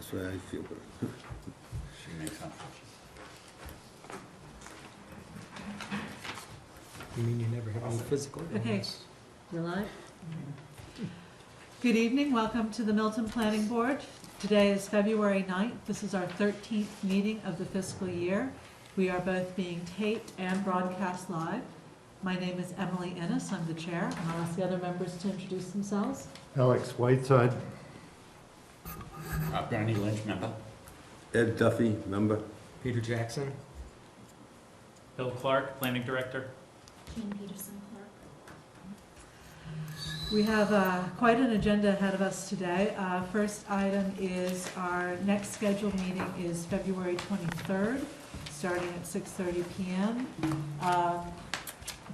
That's why I feel good. She makes up. You mean you never have any physical Okay. illness? You're live? Good evening, welcome to the Milton Planning Board. Today is February 9th. This is our 13th meeting of the fiscal year. We are both being taped and broadcast live. My name is Emily Ennis, I'm the chair, and I'll ask the other members to introduce themselves. Alex Whiteside. Bernie Lynch, member. Ed Duffy, member. Peter Jackson? Bill Clark, Planning Director. Jean Peterson, clerk. We have quite an agenda ahead of us today. First item is our next scheduled meeting is February 23rd, starting at 6:30 p.m.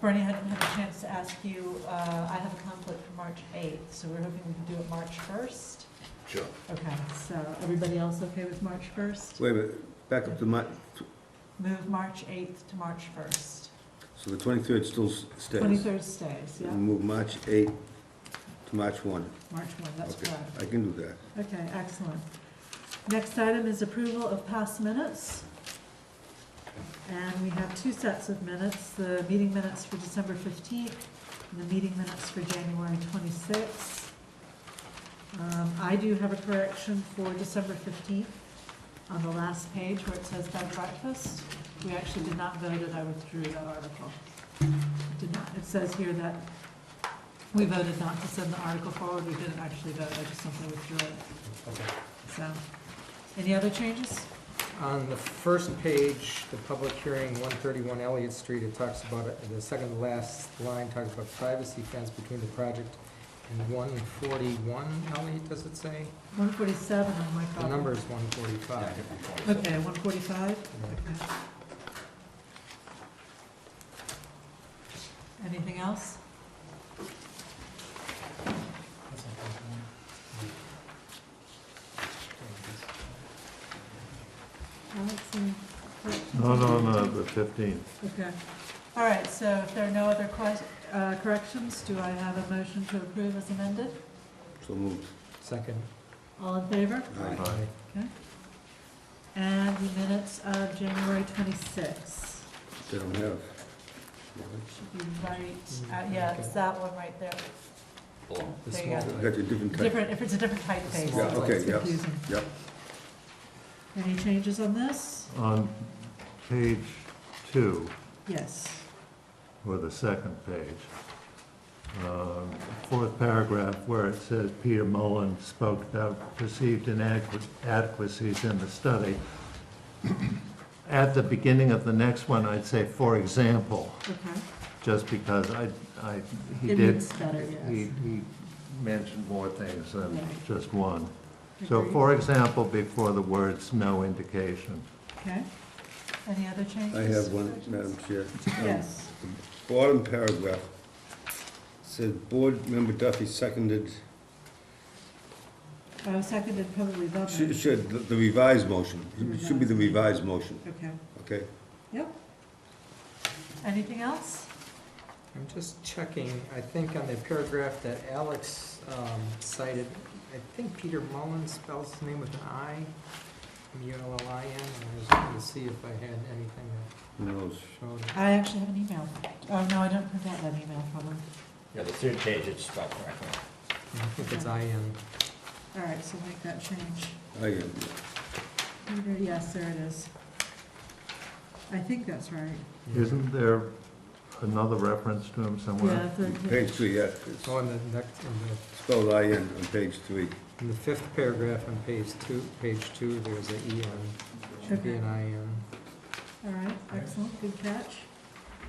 Bernie, I hadn't had a chance to ask you, I have a conflict for March 8th, so we're hoping we can do it March 1st. Sure. Okay, so everybody else okay with March 1st? Wait a minute, back up to my, Move March 8th to March 1st. so the 23rd still stays? 23rd stays, yeah. We'll move March 8th to March 1. March 1, that's Okay, correct. I can do that. Okay, excellent. Next item is approval of past minutes. And we have two sets of minutes, the meeting minutes for December 15th and the meeting minutes for January 26th. I do have a correction for December 15th on the last page where it says bed breakfast. We actually did not vote it, I withdrew that article. Did not, it says here that we voted not to send the article forward, we didn't actually vote, I just simply withdrew it. Okay. So, any other changes? On the first page, the public hearing, 131 Elliott Street, it talks about, the second to last line talks about privacy fence between the project and 141 Elliott, does it say? 147 on my copy. The number is 145. Okay, 145? Okay. Anything else? Alex, any corrections? No, the 15th. Okay. All right, so if there are no other corrections, do I have a motion to approve as amended? So moved. Second. All in favor? Aye. Okay. And the minutes of January 26th. They don't have. Should be right, yeah, it's that one right there. The There you go. small I got your different type. Different, if it's a different typeface, Yeah, it's okay, yeah. confusing. Yep. Any changes on this? On page 2, Yes. or the second page, fourth paragraph where it says Peter Mullen spoke about perceived inadequacies in the study. At the beginning of the next one, I'd say, for example, Okay. just because he It did, reads better, yes. he mentioned more things than Right. just one. So, Agreed. for example, before the words "no indication." Okay. Any other changes? I have one, Madam Chair. Yes. Bottom paragraph says, Board Member Duffy seconded, Seconded probably Bob. should, the revised motion. It should be the revised motion, Okay. okay? Yep. Anything else? I'm just checking, I think on the paragraph that Alex cited, I think Peter Mullen spells his name with an I, M-U-L-L-I-N, and I was looking to see if I had anything Who knows? that showed it. I actually have an email. Oh, no, I don't print out that email from him. Yeah, the third page is spelled correctly. I think it's I-N. All right, so make that change. I am. Peter, yes, there it is. I think that's right. Isn't there another reference to him somewhere? Yeah, third Page 3, yeah, it's Oh, and the next, spelled I-N on page 3. in the fifth paragraph on page two, there's an E-N, should be Okay. an I-N. All right, excellent, good catch.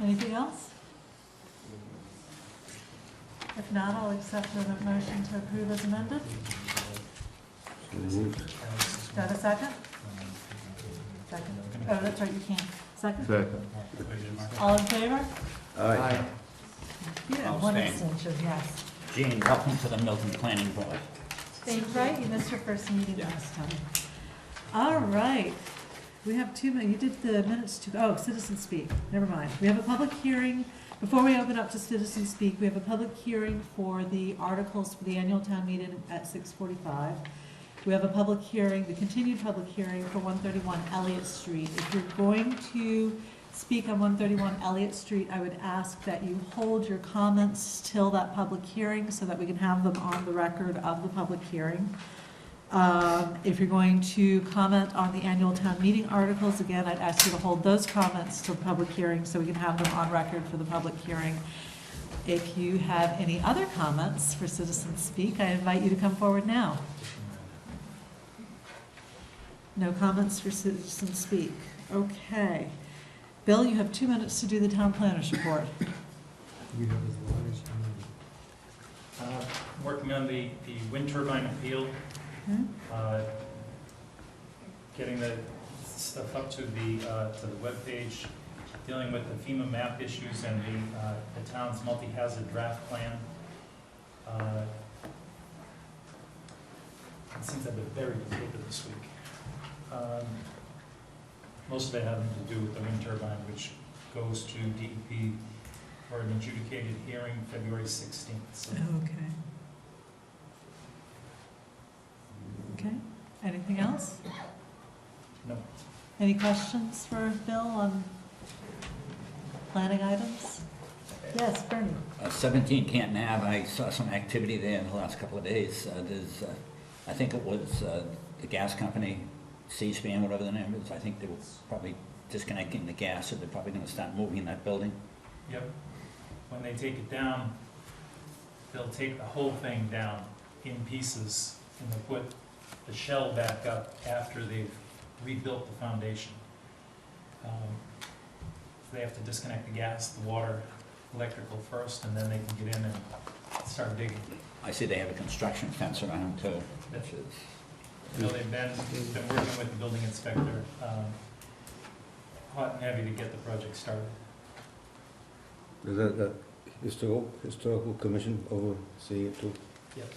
Anything else? If not, I'll accept the motion to approve as amended. So moved. Got a second? Second. Oh, that's right, you can. Second? Second. All in favor? Aye. Yeah, I'll one abstain. extension, yes. Jean, welcome to the Milton Planning Board. That's right, you missed your first meeting last time. All right, we have you did the minutes citizen speak, never mind. We have a public hearing, before we open up to citizen speak, we have a public hearing for the articles for the annual town meeting at 6:45. We have a public hearing, the continued public hearing for 131 Elliott Street. If you're going to speak on 131 Elliott Street, I would ask that you hold your comments till that public hearing so that we can have them on the record of the public hearing. If you're going to comment on the annual town meeting articles, again, I'd ask you to hold those comments till the public hearing so we can have them on record for the public hearing. If you have any other comments for citizens speak, I invite you to come forward now. No comments for citizens speak. Okay. Bill, you have 2 minutes to do the town planner's report. We have as long as you need. Working on the wind turbine appeal, getting the stuff up to the webpage, dealing with the FEMA map issues and the town's multi-hazard draft plan. It seems I've been very busy this week. Most of it having to do with the wind turbine, which goes to DEP for an adjudicated hearing February 16th. So Okay. Okay, anything else? no. Any questions for Bill on planning items? Yes, Bernie? 17 Canton Ave, I saw some activity there in the last couple of days. There's, I think it was the gas company, C-SPAN, whatever the name is. I think they were probably disconnecting the gas, so they're probably going to start moving that building. Yep. When they take it down, they'll take the whole thing down in pieces and they'll put the shell back up after they've rebuilt the foundation. They have to disconnect the gas, the water, electrical first, and then they can get in and start digging. I see they have a construction fence around too. That's it. You know, they've been working with the building inspector, hot and heavy to get the project started. Is that the historical commission overseeing it too? Yes.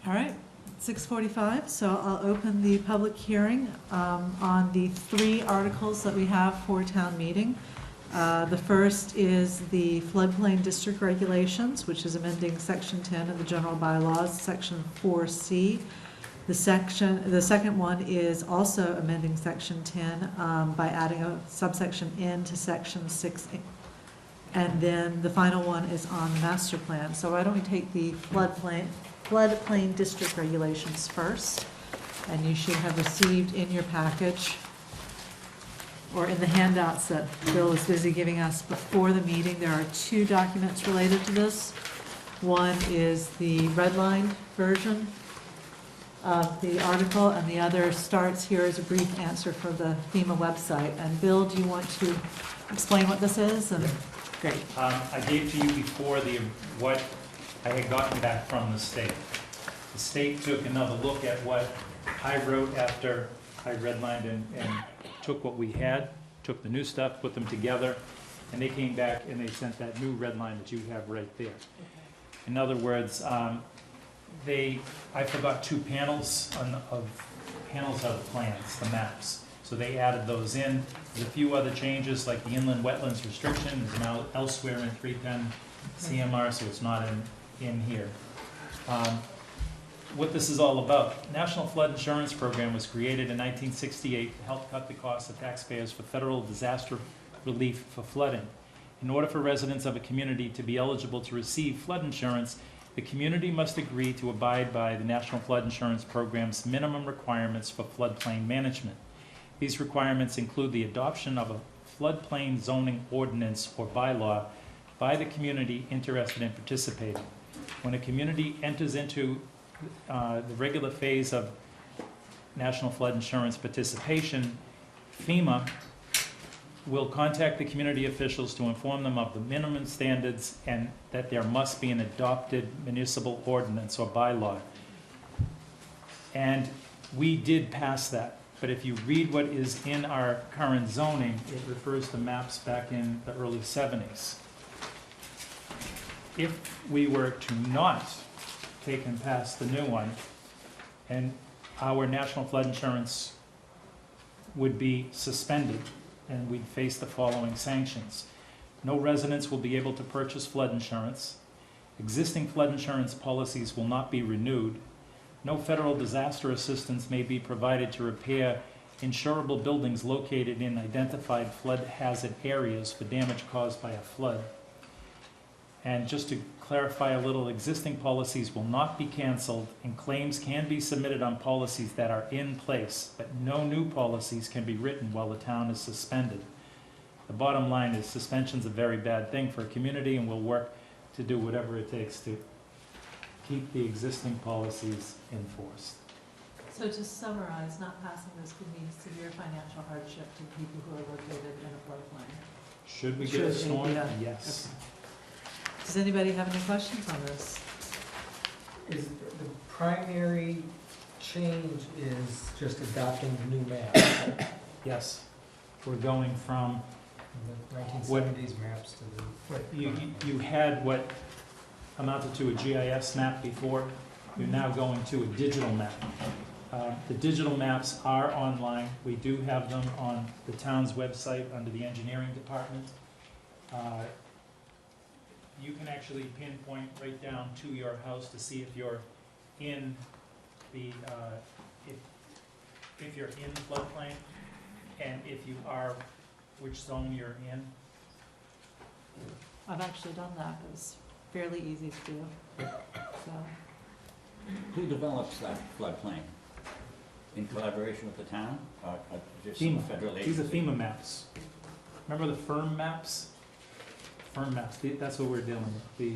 All right, 6:45, so I'll open the public hearing on the 3 articles that we have for town meeting. The first is the floodplain district regulations, which is amending section 10 of the general bylaws, section 4C. The second one is also amending section 10 by adding a subsection N to section 6. And then the final one is on the master plan. So why don't we take the floodplain district regulations first? And you should have received in your package, or in the handouts that Bill was busy giving us before the meeting, there are 2 documents related to this. One is the redlined version of the article, and the other starts here as a brief answer from the FEMA website. And Bill, do you want to explain what this is? And great. I gave to you before what I had gotten back from the state. The state took another look at what I wrote after I redlined and took what we had, took the new stuff, put them together, and they came back and they sent that new red line that you have right there. In other words, I forgot 2 panels of the plans, the maps. So they added those in. There's a few other changes, like the inland wetlands restriction is now elsewhere in 310 CMR, so it's not in here. What this is all about. National Flood Insurance Program was created in 1968 to help cut the costs of taxpayers for federal disaster relief for flooding. In order for residents of a community to be eligible to receive flood insurance, the community must agree to abide by the National Flood Insurance Program's minimum requirements for floodplain management. These requirements include the adoption of a floodplain zoning ordinance or bylaw by the community interested in participating. When a community enters into the regular phase of National Flood Insurance participation, FEMA will contact the community officials to inform them of the minimum standards and that there must be an adopted municipal ordinance or bylaw. And we did pass that, but if you read what is in our current zoning, it refers to maps back in the early 70s. If we were to not take and pass the new one, and our national flood insurance would be suspended, and we'd face the following sanctions. No residents will be able to purchase flood insurance. Existing flood insurance policies will not be renewed. No federal disaster assistance may be provided to repair insurable buildings located in identified flood hazard areas for damage caused by a flood. And just to clarify a little, existing policies will not be canceled, and claims can be submitted on policies that are in place, but no new policies can be written while the town is suspended. The bottom line is suspension's a very bad thing for a community, and we'll work to do whatever it takes to keep the existing policies enforced. So to summarize, not passing this could mean severe financial hardship to people who are located in a floodplain. Should we get a Should, storm? yeah. Yes. Does anybody have any questions on this? Is the primary change is just adopting the new map, Yes. We're going from, the 1970s maps to the. you had what amounted to a GIS map before, you're now going to a digital map. The digital maps are online. We do have them on the town's website under the engineering department. You can actually pinpoint right down to your house to see if you're in the, if you're in floodplain, and if you are, which zone you're in. I've actually done that. It was fairly easy to do. So, Who develops that floodplain? In collaboration with the town, or just some FEMA. federal These agency? are FEMA maps. Remember the firm maps? Firm maps, that's what we're dealing with, the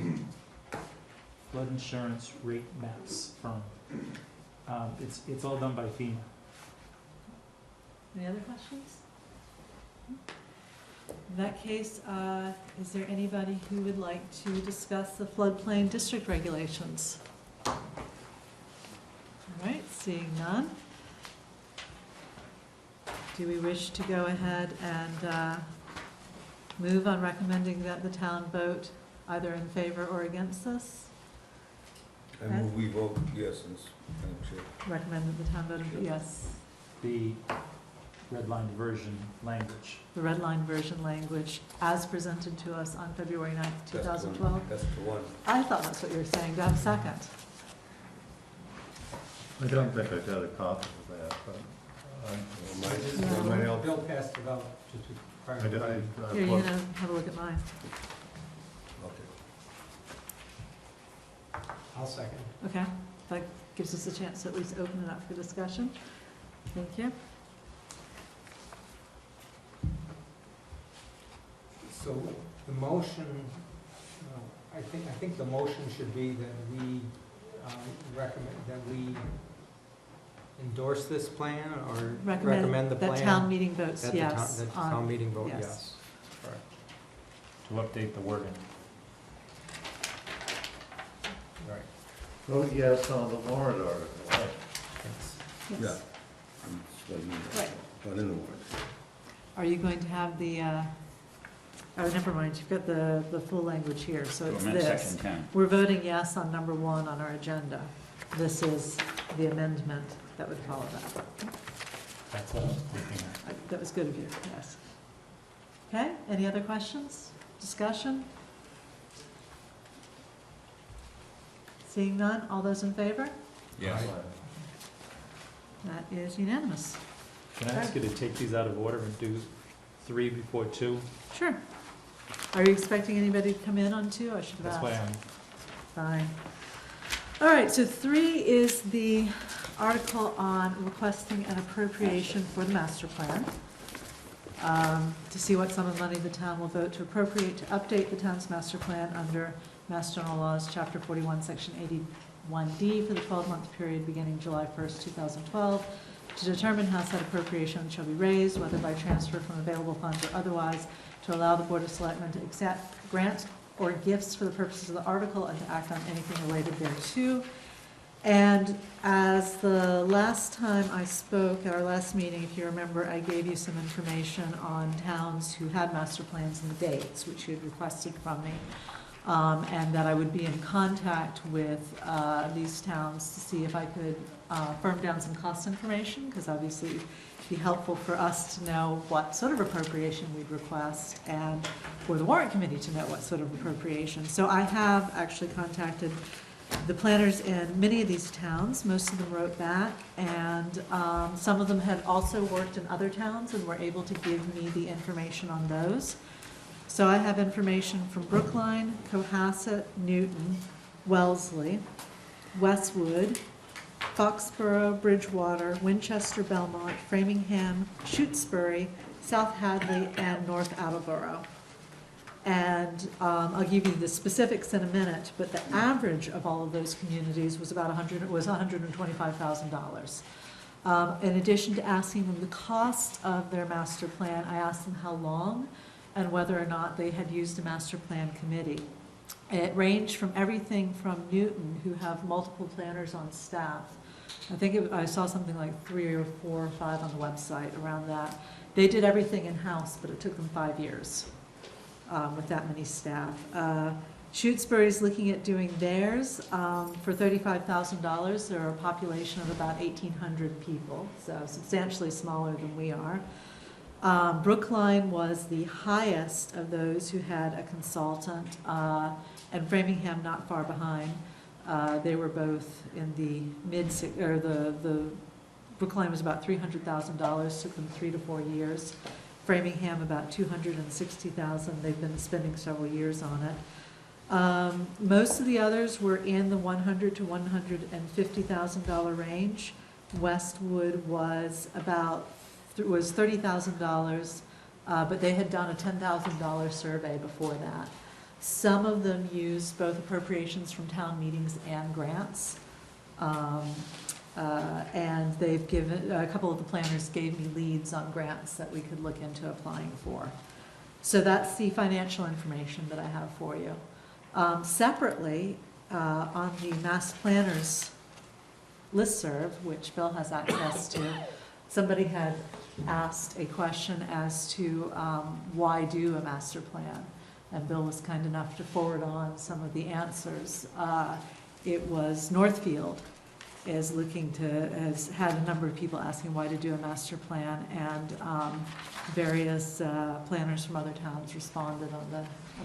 flood insurance rate maps firm. It's all done by FEMA. any other questions? In that case, is there anybody who would like to discuss the floodplain district regulations? All right, seeing none. Do we wish to go ahead and move on recommending that the town vote either in favor or against this? I move we vote yes, Madam Chair. Recommend that the town vote yes. The red line version language. The red line version language as presented to us on February 9th, That's the one. 2012. That's the one. I thought that's what you were saying. Do I have a second? I don't think I got a copy of that, but Bill passed it out just prior I to. did, I Here, you looked. can have a look at mine. Okay. I'll second. Okay, that gives us a chance to at least open it up for discussion. Thank you. So the motion, I think the motion should be that we recommend, that we endorse this plan or recommend the plan. That town meeting votes That the town- yes. That the on- town meeting vote yes. yes. Correct. To update the wording. Right. Vote yes on the warrant article, right? Thanks. Yes. Yeah. It's like, Right. not in the warrant. Are you going to have the, oh, never mind, you've got the full language here, so To it's amend this. section 10. We're voting yes on number 1 on our agenda. This is the amendment that would follow that. That's what I was looking at. That was good of you, yes. Okay, any other questions, discussion? Seeing none, all those in favor? Yes. That is unanimous. Can I ask you to take these out of order and do 3 before 2? Sure. Are you expecting anybody to come in on 2? I should have That's asked. why I'm, Fine. All right, so 3 is the article on requesting an appropriation for the master plan. To see what sum of money the town will vote to appropriate to update the town's master plan under Mass General Laws, Chapter 41, Section 81D for the 12-month period beginning July 1st, 2012, to determine how said appropriation shall be raised, whether by transfer from available funds or otherwise, to allow the Board of Selectmen to accept grants or gifts for the purposes of the article and to act on anything related thereto. And as the last time I spoke at our last meeting, if you remember, I gave you some information on towns who had master plans and the dates, which you had requested from me. And that I would be in contact with these towns to see if I could firm down some cost information, because obviously it'd be helpful for us to know what sort of appropriation we'd request, and for the warrant committee to know what sort of appropriation. So I have actually contacted the planners in many of these towns, most of them wrote back, and some of them had also worked in other towns and were able to give me the information on those. So I have information from Brookline, Cohasset, Newton, Wellesley, Westwood, Foxborough, Bridgewater, Winchester, Belmont, Framingham, Shutesbury, South Hadley, and North Attleboro. And I'll give you the specifics in a minute, but the average of all of those communities was about $125,000. In addition to asking them the cost of their master plan, I asked them how long and whether or not they had used a master plan committee. It ranged from everything from Newton, who have multiple planners on staff. I saw something like 3 or 4 or 5 on the website around that. They did everything in-house, but it took them 5 years. With that many staff. Shutesbury's looking at doing theirs for $35,000. They're a population of about 1,800 people, so substantially smaller than we are. Brookline was the highest of those who had a consultant, and Framingham not far behind. They were both in the the Brookline was about $300,000, took them 3 to 4 years. Framingham about $260,000. They've been spending several years on it. Most of the others were in the $100,000 to $150,000 range. Westwood was $30,000, but they had done a $10,000 survey before that. Some of them used both appropriations from town meetings and grants. And they've given, a couple of the planners gave me leads on grants that we could look into applying for. So that's the financial information that I have for you. Separately, on the Mass Planners listserv, which Bill has access to, somebody had asked a question as to why do a master plan? And Bill was kind enough to forward on some of the answers. It was Northfield has had a number of people asking why to do a master plan, and various planners from other towns responded on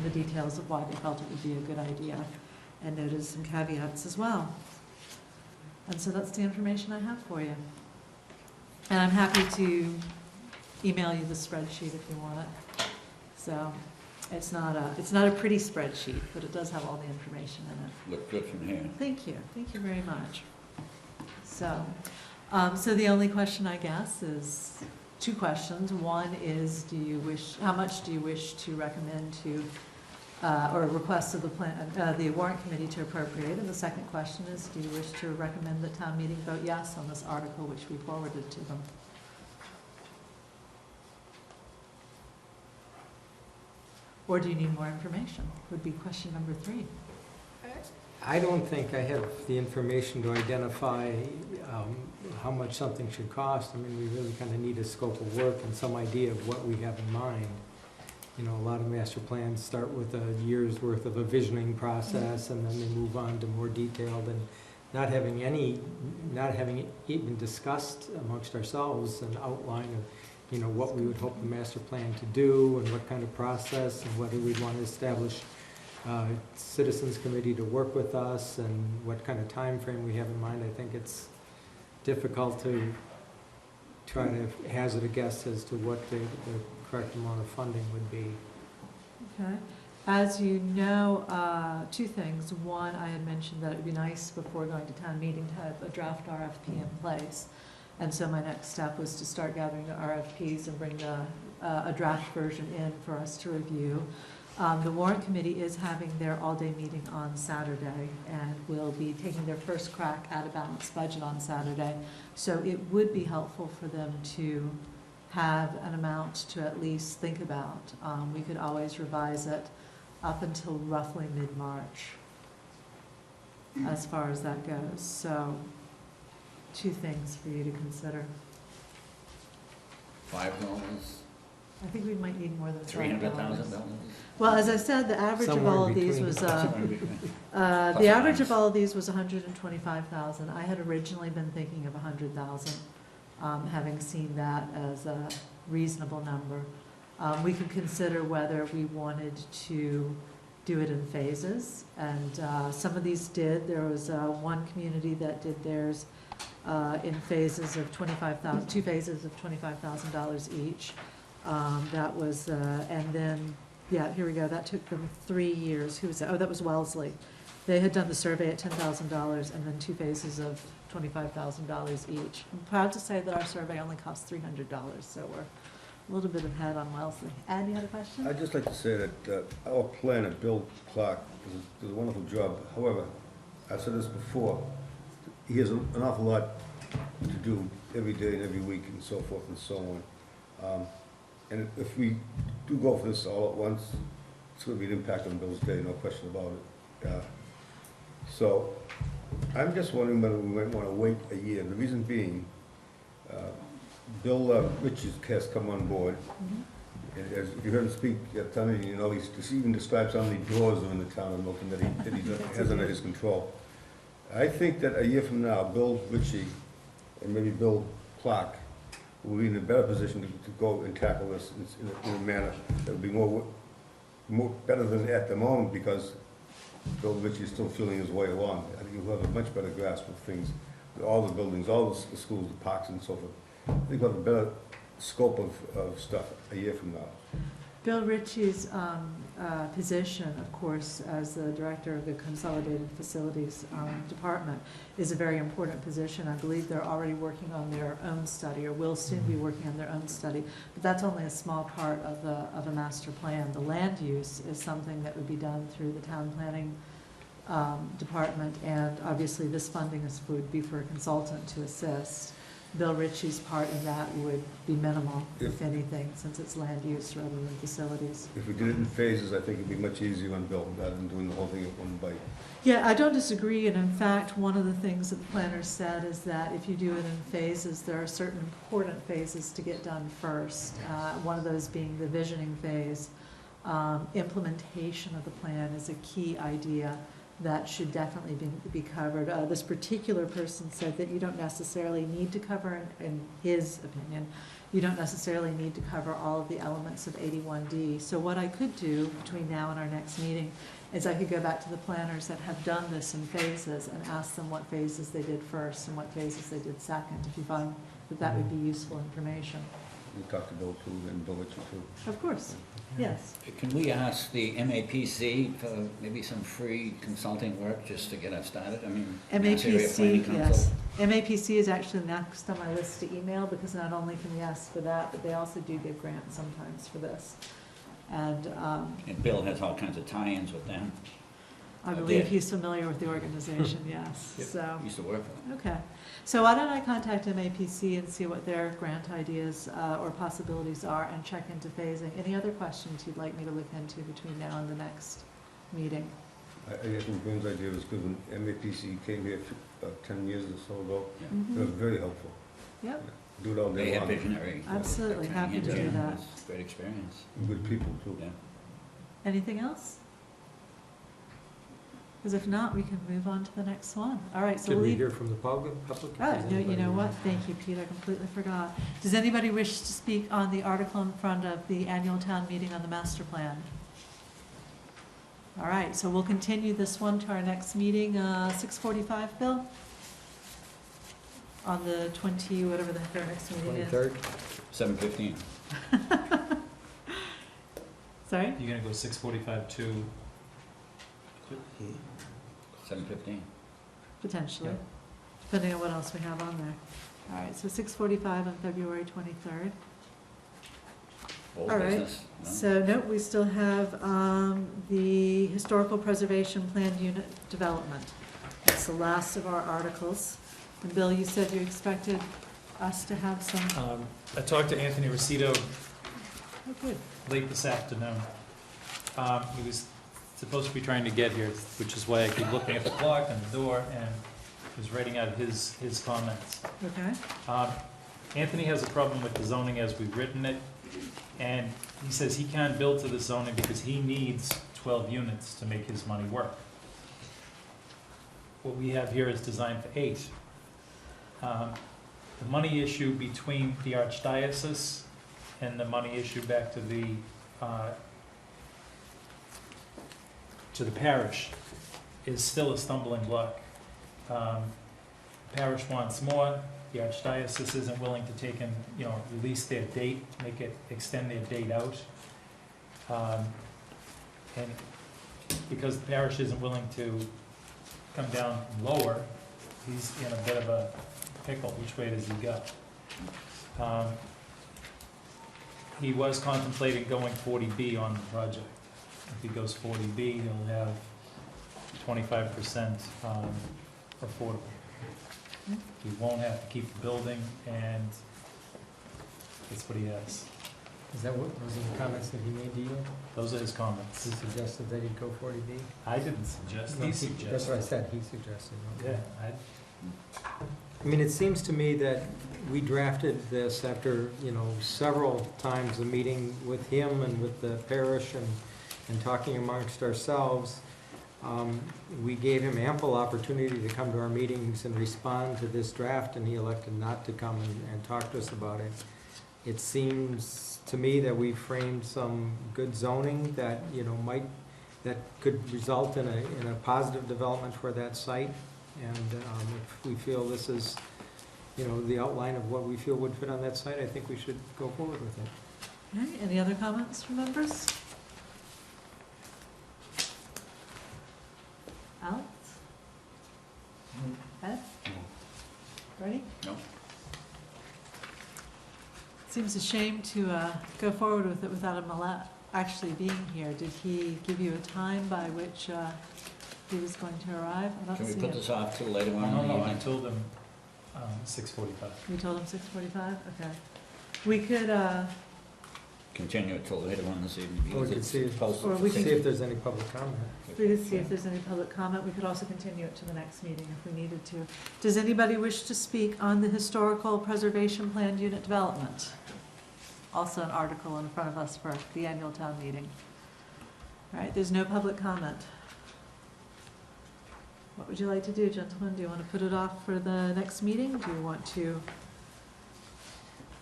the details of why they felt it would be a good idea, and noted some caveats as well. And so that's the information I have for you. And I'm happy to email you the spreadsheet if you want it. So it's not a pretty spreadsheet, but it does have all the information in it. Look good from here. Thank you very much. So the only question, I guess, is 2 questions. One is, how much do you wish to recommend to, or request of the warrant committee to appropriate? And the second question is, do you wish to recommend that town meeting vote yes on this article which we forwarded to them? Or do you need more information? Would be question number 3. I don't think I have the information to identify how much something should cost. I mean, we really kind of need a scope of work and some idea of what we have in mind. You know, a lot of master plans start with a year's worth of a visioning process, and then they move on to more detailed, and not having it even discussed amongst ourselves, an outline of, you know, what we would hope the master plan to do and what kind of process, and whether we'd want to establish citizens committee to work with us, and what kind of time frame we have in mind. I think it's difficult to try to hazard a guess as to what the correct amount of funding would be. Okay. As you know, 2 things. One, I had mentioned that it would be nice before going to town meeting to have a draft RFP in place. And so my next step was to start gathering the RFPs and bring a draft version in for us to review. The warrant committee is having their all-day meeting on Saturday, and will be taking their first crack at a balanced budget on Saturday. So it would be helpful for them to have an amount to at least think about. We could always revise it up until roughly mid-March, as far as that goes. So 2 things for you to consider. $5, I think we might need more than $300,000. Well, as I said, the average of all of these was, the average of all of these was $125,000. I had originally been thinking of $100,000, having seen that as a reasonable number. We could consider whether we wanted to do it in phases, and some of these did. There was one community that did theirs in phases of $25,000, 2 phases of $25,000 each. That was, and then, yeah, here we go, that took them 3 years. Who was that? Oh, that was Wellesley. They had done the survey at $10,000 and then 2 phases of $25,000 each. I'm proud to say that our survey only cost $300, so we're a little bit ahead on Wellesley. Ed, you had a question? I'd just like to say that our planner, Bill Clark, does a wonderful job. However, I've said this before, he has an awful lot to do every day and every week and so forth and so on. And if we do go for this all at once, it's going to be an impact on Bill's day, no question about it. So I'm just wondering whether we might want to wait a year. The reason being, Bill Richards has come on board. And as if you heard him speak at the time, you know, he even describes how many doors are in the town of Milton that he has under his control. I think that a year from now, Bill Ritchie and maybe Bill Clark will be in a better position to go and tackle this in a manner that will be more better than at the moment, because Bill Ritchie is still feeling his way along. I think he'll have a much better grasp of things, with all the buildings, all the schools, the parks and so forth. I think we'll have a better scope of stuff a year from now. Bill Ritchie's position, of course, as the director of the Consolidated Facilities Department, is a very important position. I believe they're already working on their own study, or will soon be working on their own study. But that's only a small part of a master plan. The land use is something that would be done through the town planning department, and obviously this funding would be for a consultant to assist. Bill Ritchie's part in that would be minimal, if anything, since it's land use rather than facilities. If we did it in phases, I think it'd be much easier on Bill rather than doing the whole thing at one bite. Yeah, I don't disagree, and in fact, one of the things that the planner said is that if you do it in phases, there are certain important phases to get done first. One of those being the visioning phase. Implementation of the plan is a key idea that should definitely be covered. This particular person said that you don't necessarily need to cover, in his opinion, you don't necessarily need to cover all of the elements of 81D. So what I could do between now and our next meeting is I could go back to the planners that have done this in phases and ask them what phases they did first and what phases they did second, if you find that that would be useful information. We talked to Bill too, and Bill Ritchie too. Of course, yes. Can we ask the MAPC for maybe some free consulting work just to get us started? I mean, Mass Area Planning MAPC, Council. yes. MAPC is actually next on my list to email, because not only can we ask for that, but they also do give grants sometimes for this. And And Bill has all kinds of tie-ins with them. I Oh, believe did. he's familiar with the organization, yes, Yep. so. Used to work with them. Okay, so why don't I contact MAPC and see what their grant ideas or possibilities are, and check into phasing. Any other questions you'd like me to look into between now and the next meeting? I think Ben's idea was good. When MAPC came here 10 years or so ago, Mhm. it was very helpful. Yep, Do it all They day have long. visionary. Absolutely, happy to do Jim that. has Great experience. Good people too. Yeah. Anything else? Because if not, we can move on to the next one. All right, so Did we'll we leave. hear from the public? If Oh, there's no, you anybody- know what? Thank you, Pete, I completely forgot. Does anybody wish to speak on the article in front of the annual town meeting on the master plan? All right, so we'll continue this one to our next meeting, 6:45, Bill? On the 20, whatever the heck our next meeting is. 23rd? 7:15. Sorry? You're gonna go 6:45 to, 7:15. Potentially, Yep. depending on what else we have on there. All right, so 6:45 on February 23rd. Old All right. business. No? So, no, we still have the Historical Preservation Plan Unit Development. It's the last of our articles. And Bill, you said you expected us to have some, I talked to Anthony Rosito oh, good. late this afternoon. He was supposed to be trying to get here, which is why I keep looking at the clock and the door, and he was writing out his comments. Okay, Anthony has a problem with the zoning as we've written it, and he says he can't build to the zoning because he needs 12 units to make his money work. What we have here is designed for 8. The money issue between the archdiocese and the money issue back to the to the parish is still a stumbling block. Parish wants more, the archdiocese isn't willing to take and, release their date, extend their date out. And because the parish isn't willing to come down lower, he's in a bit of a pickle. Which way does he go? He was contemplating going 40B on the project. If he goes 40B, he'll have 25% affordable. He won't have to keep the building, and that's what he has. Is that what, those are the comments that he made to you? Those are his comments. He suggested that he'd go 40B? I didn't suggest, No, he suggested. That's what I said, he suggested. Okay. Yeah, I mean, it seems to me that we drafted this after, several times a meeting with him and with the parish and talking amongst ourselves. We gave him ample opportunity to come to our meetings and respond to this draft, and he elected not to come and talk to us about it. It seems to me that we framed some good zoning that, that could result in a positive development for that site. And if we feel this is, the outline of what we feel would fit on that site, I think we should go forward with it. Okay, any other comments from members? Alex? Ed? Ready? No. Seems a shame to go forward with it without him actually being here. Did he give you a time by which he was going to arrive? I don't Can we see put him. this off till later on in No, the I evening? told him 6:45. You told him 6:45? Okay. We could, Continue it till later on this evening. Or we because could it's see if- posted Or for we See can- if there's any public comment. we could see if there's any public comment. We could also continue it to the next meeting if we needed to. Does anybody wish to speak on the Historical Preservation Planned Unit Development? Also an article in front of us for the annual town meeting. All right, there's no public comment. What would you like to do, gentlemen? Do you want to put it off for the next meeting? Do you want to,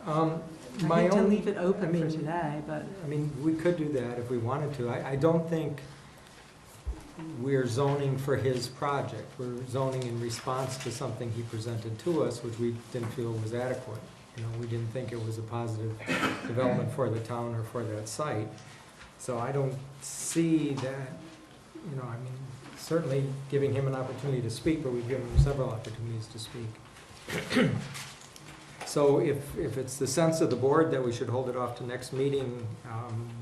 I My hate to own- leave it open I mean- for today, but, I mean, we could do that if we wanted to. I don't think we're zoning for his project. We're zoning in response to something he presented to us, which we didn't feel was adequate. We didn't think it was a positive development for the town or for that site. So I don't see that, certainly giving him an opportunity to speak, but we've given him several opportunities to speak. So if it's the sense of the board that we should hold it off to next meeting,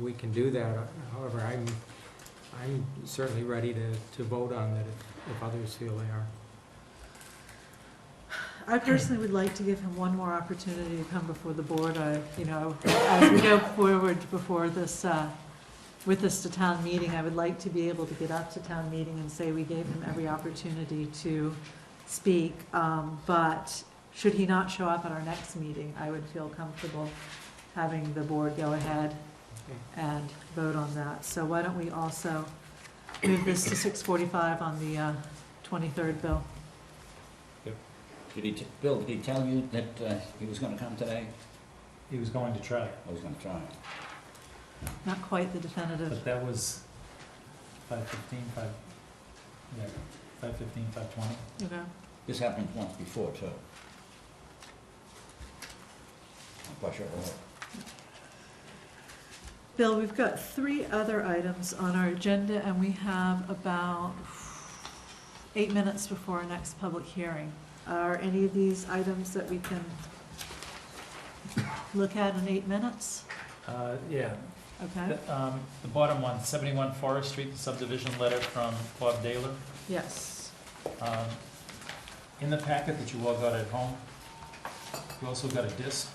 we can do that. However, I'm certainly ready to vote on that if others feel they are. I personally would like to give him one more opportunity to come before the board. As we go forward before this, with this to town meeting, I would like to be able to get up to town meeting and say we gave him every opportunity to speak. But should he not show up at our next meeting, I would feel comfortable having the board go ahead and vote on that. So why don't we also move this to 6:45 on the 23rd, Bill? Bill, did he tell you that he was gonna come today? He was going to try, I was gonna try. Not quite the definitive. but that was 5:15, 5:20. Okay. This happened once before, too. I'm quite sure. Bill, we've got 3 other items on our agenda, and we have about 8 minutes before our next public hearing. Are any of these items that we can look at in 8 minutes? Yeah. Okay, The bottom one, 71 Forest Street, the subdivision letter from Bob Daler. yes. In the packet that you all got at home, you also got a disc.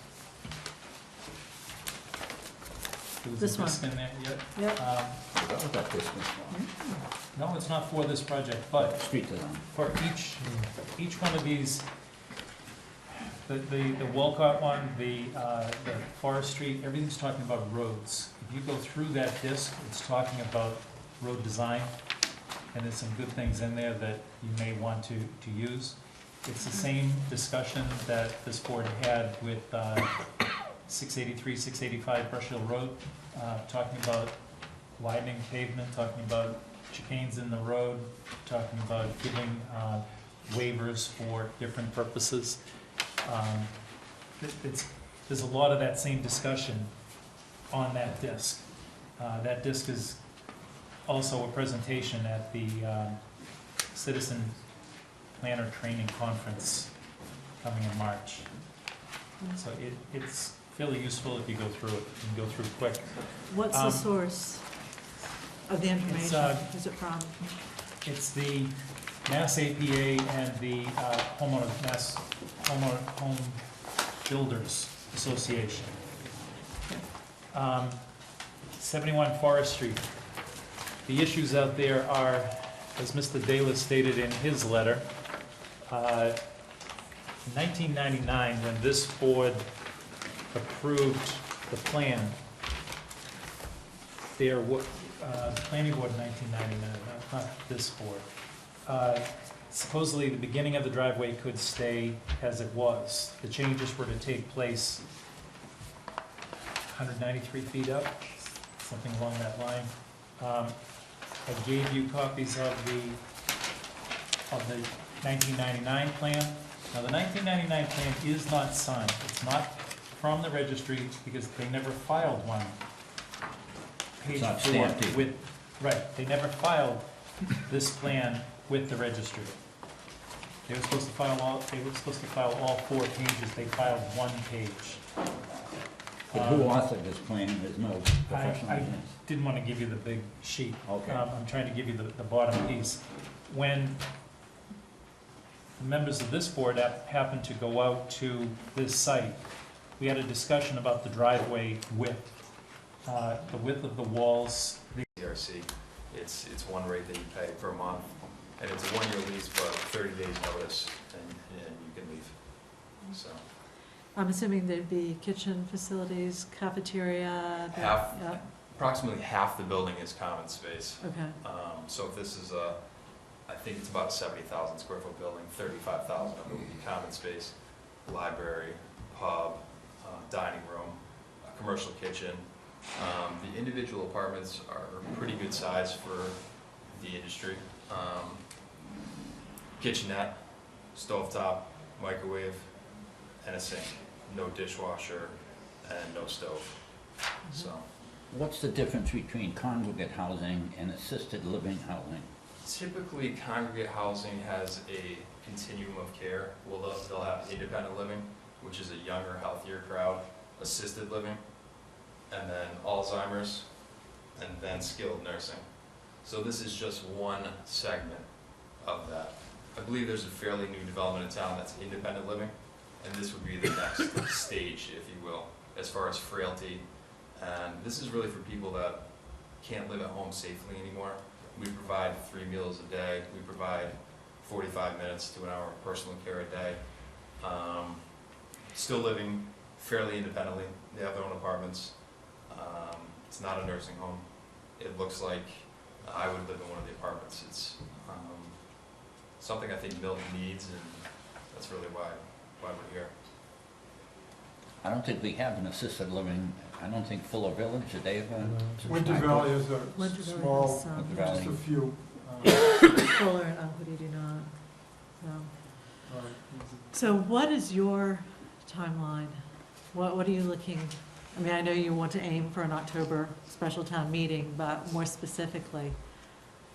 There was a This one. disc in there, yeah. Yep. That was that Christmas one. No, it's not for this project, but Street design. for each one of these, the Walcott one, the Forest Street, everything's talking about roads. If you go through that disc, it's talking about road design, and there's some good things in there that you may want to use. It's the same discussion that this board had with 683, 685 Brush Hill Road, talking about widening pavement, talking about chicanes in the road, talking about giving waivers for different purposes. There's a lot of that same discussion on that disc. That disc is also a presentation at the Citizen Planner Training Conference coming in March. So it's fairly useful if you go through it, and go through quick. What's the source of the information? Is it from? It's the Mass APA and the Mass Home Builders Association. 71 Forest Street. The issues out there are, as Mr. Dalis stated in his letter, in 1999, when this board approved the plan, there was, planning board in 1999, not this board, supposedly the beginning of the driveway could stay as it was. The changes were to take place 193 feet up, something along that line. I gave you copies of the 1999 plan. Now, the 1999 plan is not signed. It's not from the registry because they never filed one. Page 4 with, right, they never filed this plan with the registry. They were supposed to file all 4 pages. They filed 1 page. But who authored this plan? There's no professional I engineers. didn't want to give you the big sheet. Okay. I'm trying to give you the bottom piece. When members of this board happened to go out to this site, we had a discussion about the driveway width. The width of the walls. CRC, it's one rate that you pay per month, and it's a 1-year lease, but 30 days notice, and you can leave. So I'm assuming there'd be kitchen facilities, cafeteria. half, Yeah. approximately half the building is common space. Okay. So if this is I think it's about a 70,000 square foot building, 35,000 of it would be common space, library, pub, dining room, a commercial kitchen. The individual apartments are pretty good size for the industry. Kitchenette, stovetop, microwave, and a sink. No dishwasher and no stove. So What's the difference between congregate housing and assisted living housing? typically congregate housing has a continuum of care. Well, they'll have independent living, which is a younger, healthier crowd, assisted living, and then Alzheimer's, and then skilled nursing. So this is just one segment of that. I believe there's a fairly new development in town that's independent living, and this would be the next stage, if you will, as far as frailty. And this is really for people that can't live at home safely anymore. We provide 3 meals a day. We provide 45 minutes to an hour of personal care a day. Still living fairly independently. They have their own apartments. It's not a nursing home. It looks like I would live in one of the apartments. It's something I think Milton needs, and that's really why we're here. I don't think we have an assisted living. I don't think Fuller Village, do they have a? Winter Valley is a Winter Valley small, has some. Winter Valley. just a few. Fuller and Uncle do not. So what is your timeline? What are you looking, I mean, I know you want to aim for an October special town meeting, but more specifically,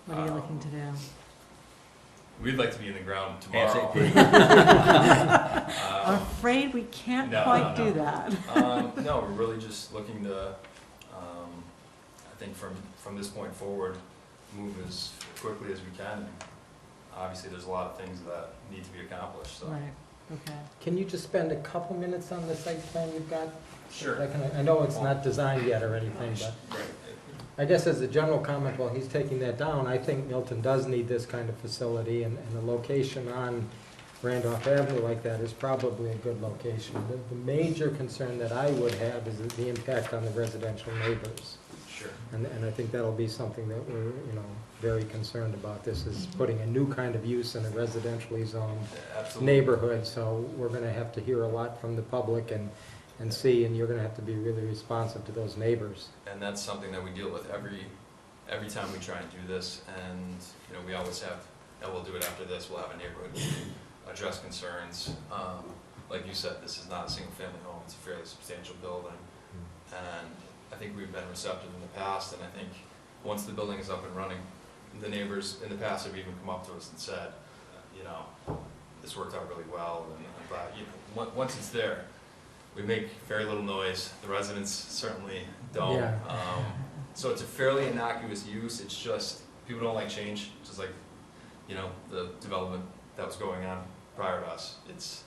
what are you looking to do? We'd like to be in the ground tomorrow. I'm afraid we can't no, quite no, no. do that. No, we're really just looking to, I think from this point forward, move as quickly as we can. Obviously, there's a lot of things that need to be accomplished, so. Right, okay. Can you just spend a couple minutes on the site plan you've got? Sure. I know it's not designed yet or anything, but Right. I guess as a general comment, while he's taking that down, I think Milton does need this kind of facility, and the location on Randolph Avenue like that is probably a good location. The major concern that I would have is the impact on the residential neighbors. Sure. And I think that'll be something that we're, very concerned about. This is putting a new kind of use in a residentially zoned Absolutely. neighborhood, so we're gonna have to hear a lot from the public and see, and you're gonna have to be really responsive to those neighbors. And that's something that we deal with every every time we try and do this, and, you know, we always have, and we'll do it after this, we'll have a neighborhood meeting, address concerns. Like you said, this is not a single-family home, it's a fairly substantial building, and I think we've been receptive in the past, and I think once the building is up and running, the neighbors in the past have even come up to us and said, you know, this worked out really well, and I'm glad, you know, once it's there, we make very little noise, the residents certainly don't. Yeah. So it's a fairly innocuous use, it's just, people don't like change, just like, you know, the development that was going on prior to us. It's,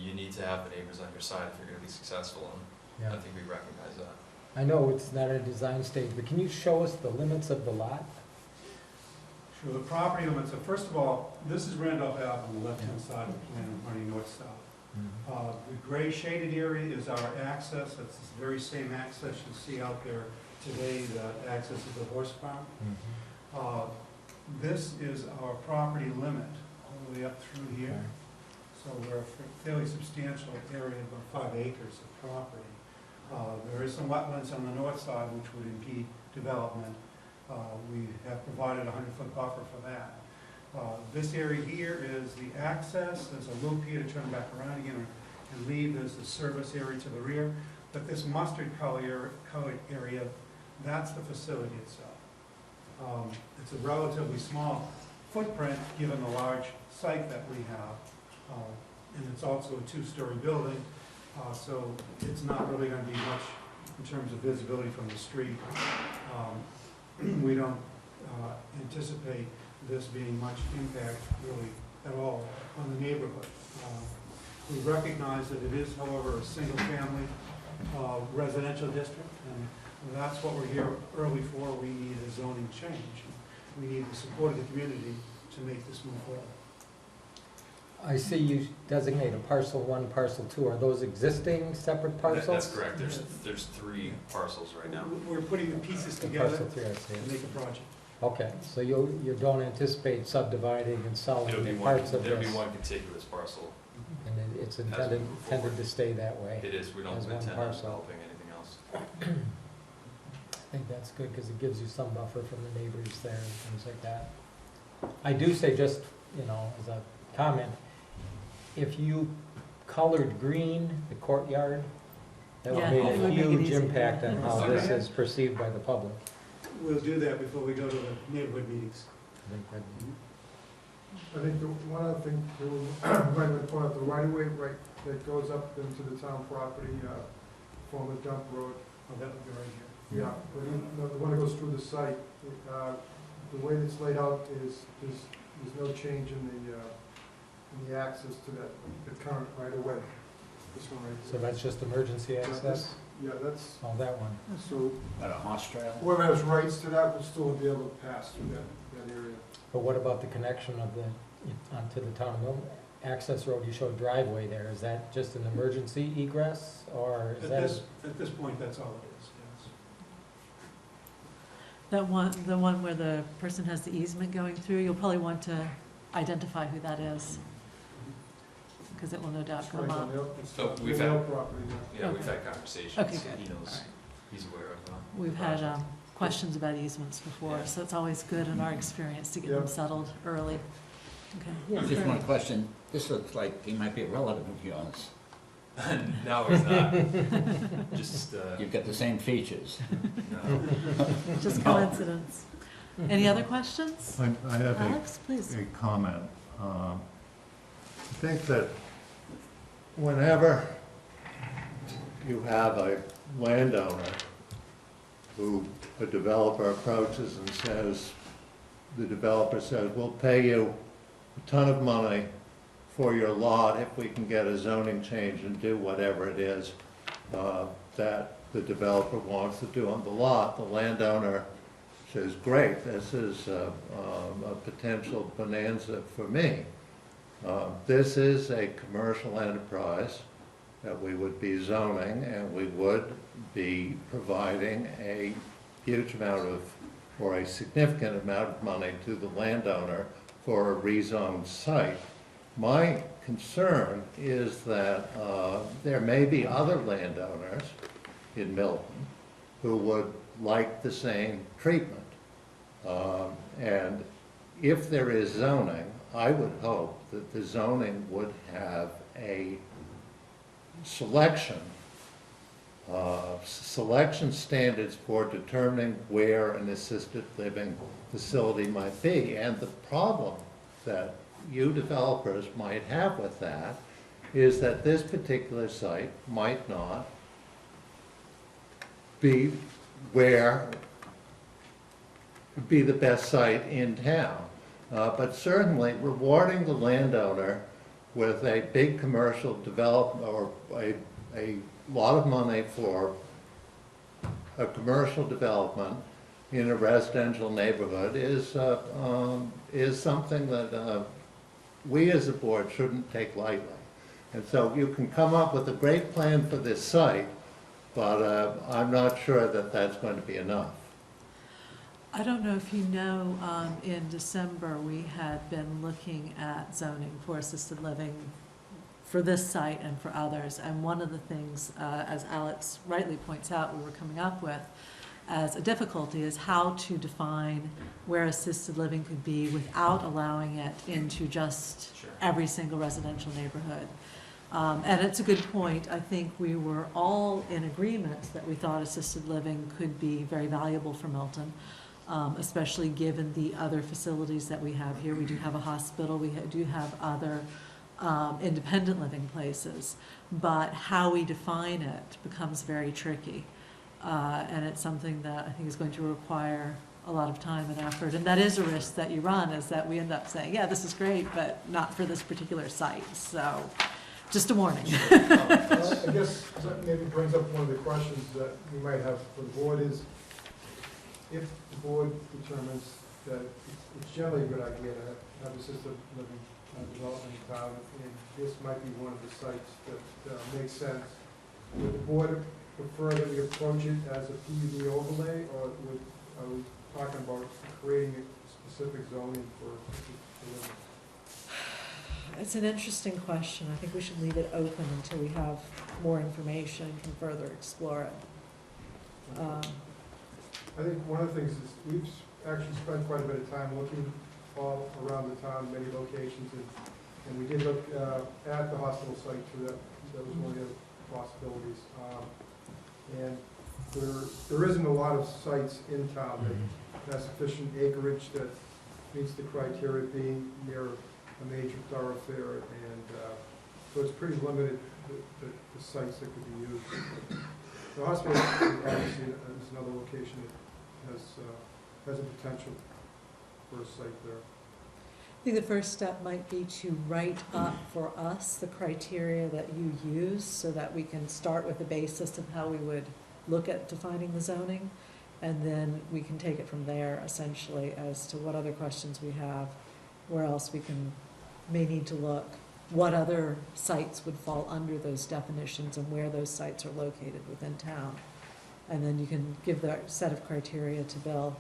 you need to have the neighbors on your side if you're gonna be successful, and I Yeah. think we recognize that. I know it's not a design stage, but can you show us the limits of the lot? Sure, the property limits, so first of all, this is Randolph Ave on the left-hand side of the plan, running north-south. The gray shaded area is our access, that's this very same access you see out there today, that access is the horse farm. This is our property limit, all the way up through here. So we're a fairly substantial area, about 5 acres of property. There is some wetlands on the north side which would impede development. We have provided a 100-foot buffer for that. This area here is the access, there's a loop here to turn back around again and leave, there's the service area to the rear. But this mustard colored area, that's the facility itself. It's a relatively small footprint given the large site that we have. And it's also a two-story building, so it's not really going to be much in terms of visibility from the street. We don't anticipate this being much impact really at all on the neighborhood. We recognize that it is, however, a single-family residential district, and that's what we're here early for. We need a zoning change. We need the support of the community to make this move forward. I see you designate a parcel 1, parcel 2. Are those existing separate parcels? That's correct, there's 3 parcels right now. We're putting the pieces The together parcel 3, I see to it. make a project. Okay, so you don't anticipate subdividing and selling It'll be the one, parts of there'll be this? one contiguous parcel. And it's As we intended move forward. to stay that way? It is, we don't As one intend on parcel. developing anything else. I think that's good, because it gives you some buffer from the neighbors there and things like that. I do say, just, you know, as a comment, if you colored green the courtyard, that would Yeah, make it a would make it huge easier. impact on how Okay. this is perceived by the public. We'll do that before we go to the neighborhood meetings. I think that'd be- I think one other thing, might have point out the right of way, right, that goes up into the town property, former dump road. Oh, that would be right here. Yeah, but the one that goes through the site, the way it's laid out is, there's no change in the access to that, the current right of way. This one right So here. that's just emergency access? Yeah, that's, Oh, that one. so At a horse trail? whoever has rights to that will still be able to pass through that area. But what about the connection of onto the town of Milton access road? You showed driveway there. Is that just an emergency egress, or is that? At this point, that's all it is, yes. That one, the one where the person has the easement going through, you'll probably want to identify who that is, because it will no doubt It's come right up. on the, it's So the we've Mill had- property, yeah. Yeah, we've Okay. had conversations. Okay, good. He All knows, right. he's aware of that. We've had questions about easements before, Yeah. so it's always good in our experience to get them Yeah. settled early. Okay. Just one question, this looks like he might be a relative of yours. No, he's not. Just, You've got the same features. no. Just coincidence. Any other questions? I have Alex, please. a comment. I think that whenever you have a landowner who a developer approaches and says, the developer says, we'll pay you a ton of money for your lot if we can get a zoning change and do whatever it is that the developer wants to do on the lot, the landowner says, great, this is a potential bonanza for me. This is a commercial enterprise that we would be zoning, and we would be providing a huge amount of, or a significant amount of money to the landowner for a rezoned site. My concern is that there may be other landowners in Milton who would like the same treatment. And if there is zoning, I would hope that the zoning would have a selection standards for determining where an assisted living facility might be. And the problem that you developers might have with that is that this particular site might not be the best site in town. But certainly rewarding the landowner with a big commercial development or a lot of money for a commercial development in a residential neighborhood is something that we as a board shouldn't take lightly. And so you can come up with a great plan for this site, but I'm not sure that that's going to be enough. I don't know if you know, in December, we had been looking at zoning for assisted living for this site and for others. And one of the things, as Alex rightly points out, we were coming up with as a difficulty is how to define where assisted living could be without allowing it into just every single residential neighborhood. And it's a good point. I think we were all in agreement that we thought assisted living could be very valuable for Milton, especially given the other facilities that we have here. We do have a hospital, we do have other independent living places, but how we define it becomes very tricky. And it's something that I think is going to require a lot of time and effort. And that is a risk that you run, is that we end up saying, yeah, this is great, but not for this particular site. So just a warning. I guess that maybe brings up one of the questions that we might have for the board is, if the board determines that it's generally a good idea to have assisted living development in town, and this might be one of the sites that makes sense, would the board prefer that we approach it as a PUD overlay, or are we talking about creating a specific zoning for assisted living? It's an interesting question. I think we should leave it open until we have more information and can further explore it. I think one of the things is we've actually spent quite a bit of time looking all around the town, many locations, and we did look at the hospital site too. That was one of the possibilities. And there isn't a lot of sites in town that have sufficient acreage that meets the criteria of being near a major thoroughfare, and so it's pretty limited, the sites that could be used. The hospital obviously is another location that has a potential for a site there. I think the first step might be to write up for us the criteria that you use so that we can start with the basis of how we would look at defining the zoning, and then we can take it from there essentially as to what other questions we have, where else we may need to look, what other sites would fall under those definitions and where those sites are located within town. And then you can give that set of criteria to Bill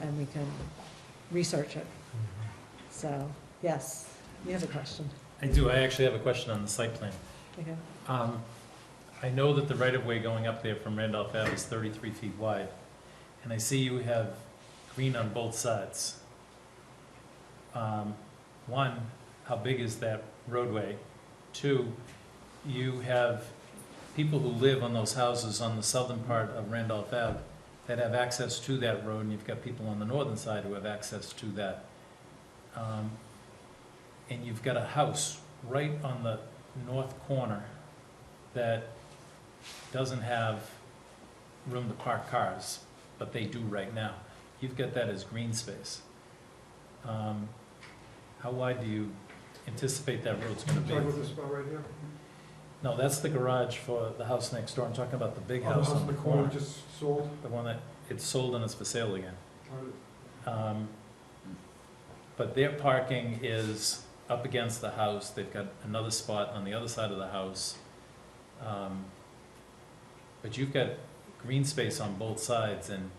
and we can research it. So, yes, you have a question. I do, I actually have a question on the site plan. Okay. I know that the right-of-way going up there from Randolph Ave is 33 feet wide, and I see you have green on both sides. One, how big is that roadway? Two, you have people who live on those houses on the southern part of Randolph Ave that have access to that road, and you've got people on the northern side who have access to that. And you've got a house right on the north corner that doesn't have room to park cars, but they do right now. You've got that as green space. How wide do you anticipate that road's gonna be? Talking about this spot right here? No, that's the garage for the house next door. I'm talking about the big Oh, house on the corner. just sold? The one that, it's sold and it's for sale again. But their parking is up against the house. They've got another spot on the other side of the house. But you've got green space on both sides, and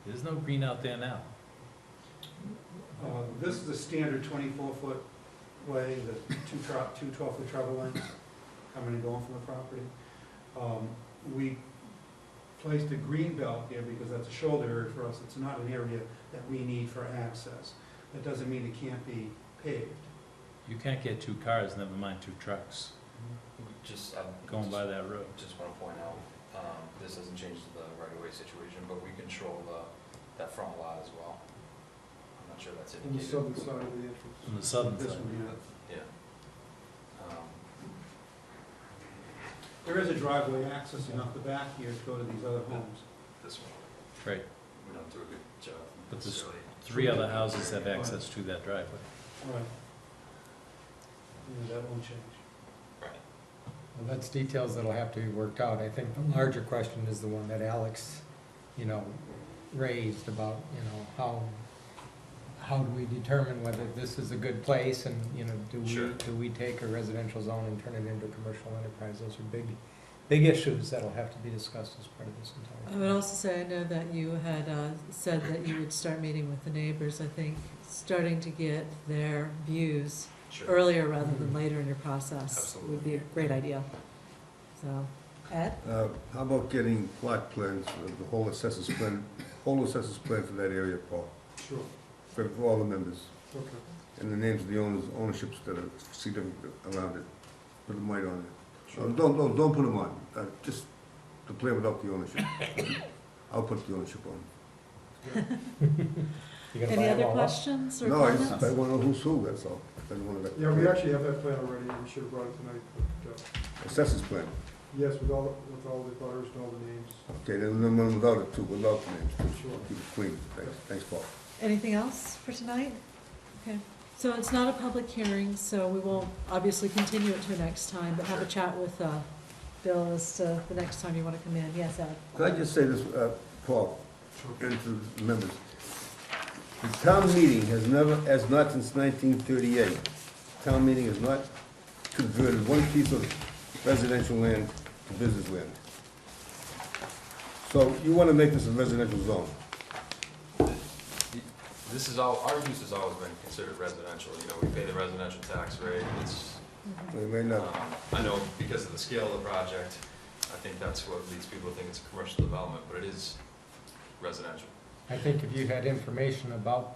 there's no green out there now. This is a standard 24-foot way, the two 12-foot travel lanes coming and going from the property. We placed a green belt here because that's a shoulder area for us. It's not an area that we need for access. That doesn't mean it can't be paved. You can't get 2 cars, never mind 2 trucks, Just, going by that road. Just want to point out, this doesn't change the right-of-way situation, but we control that front lot as well. I'm not sure that's On the indicated. southern side of the entrance. On the southern This side. one, yeah. Yeah. There is a driveway accessing off the back here to go to these other homes. This one, Right, we don't do a good job. But this- necessarily. 3 other houses have access to that driveway. Right. Yeah, that won't change. Well, that's details that'll have to be worked out. I think the larger question is the one that Alex, raised about, how do we determine whether this is a good place and, Sure. do we take a residential zone and turn it into a commercial enterprise? Those are big issues that'll have to be discussed as part of this I entire. would also say, I know that you had said that you would start meeting with the neighbors. I think starting to get their views Sure. earlier rather than later in your process Absolutely. would be a great idea. So, Ed? How about getting plot plans, the whole assessors plan for that area, Paul, Sure, for all the members, okay. and the names of the owners, ownerships that are significant around it. Put them right on it. Sure. Don't put them on, just the plan without the ownership. I'll put the ownership on. You gonna buy Any them other all up? questions or No, I comments? wanna know who's who, that's all. I don't wanna. Yeah, we actually have that plan already, we should have brought it tonight, but, Assessors plan, yes, with all the butters and all the names. okay, then one without it too, without the names, Sure. keep it clean, thanks, Paul. Anything else for tonight? Okay, so it's not a public hearing, so we will obviously continue it to next time, but have a chat with Bill as to the next time you want to come in. Yes, Ed? Could I just say this, Paul, and to the members? The town meeting has not since 1938, town meeting has not converted one piece of residential land to business land. So you want to make this a residential zone? This is our use has always been considered residential, we pay the residential tax rate, it's, It may not, I know because of the scale of the project, I think that's what leads people to think it's a commercial development, but it is residential. I think if you had information about,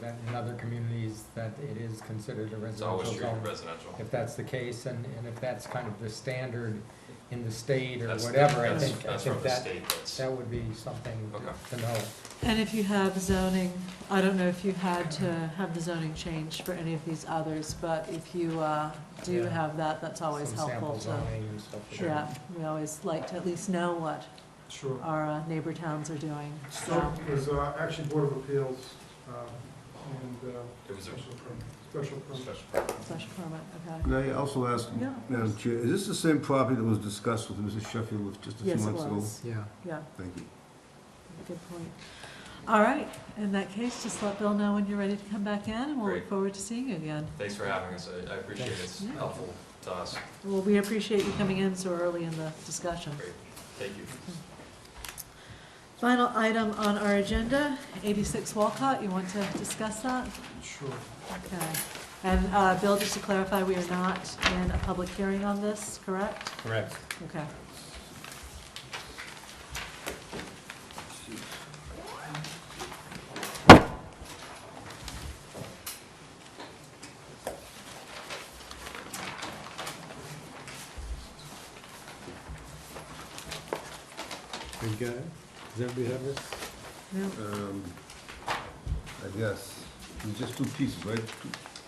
that in other communities, that it is considered a It's always residential treated zone. residential. If that's the case, and if that's kind of the standard in the state or That's- whatever, I that's- think That's from the that, state, that's, that would be something Okay. to know. And if you have zoning, I don't know if you had to have the zoning changed for any of these others, but if you do Yeah. have that, that's always Some helpful sample to. zoning and stuff. like that. Yeah, we always like to at least know what Sure. our neighbor towns are doing, So, so. there's actually Board of Appeals, and it was a special permit. special. Special permit, okay. can I also ask, Yeah. Madam Chair, is this the same property that was discussed with Mrs. Sheffield just a few Yes, it months ago? was, Yeah. yeah, Thank you. good point. All right, in that case, just let Bill know when you're ready to come back in, and we'll look Great. forward to seeing you again. Thanks for having us, I appreciate it, it's Yeah. helpful to us. Well, we appreciate you coming in so early in the discussion. Great, thank you. Final item on our agenda, 86 Walcott, you want to discuss that? Sure. Okay. And Bill, just to clarify, we are not in a public hearing on this, correct? Correct. Okay. We got it? Does everybody have this? Yeah. I guess, it's just two pieces, right?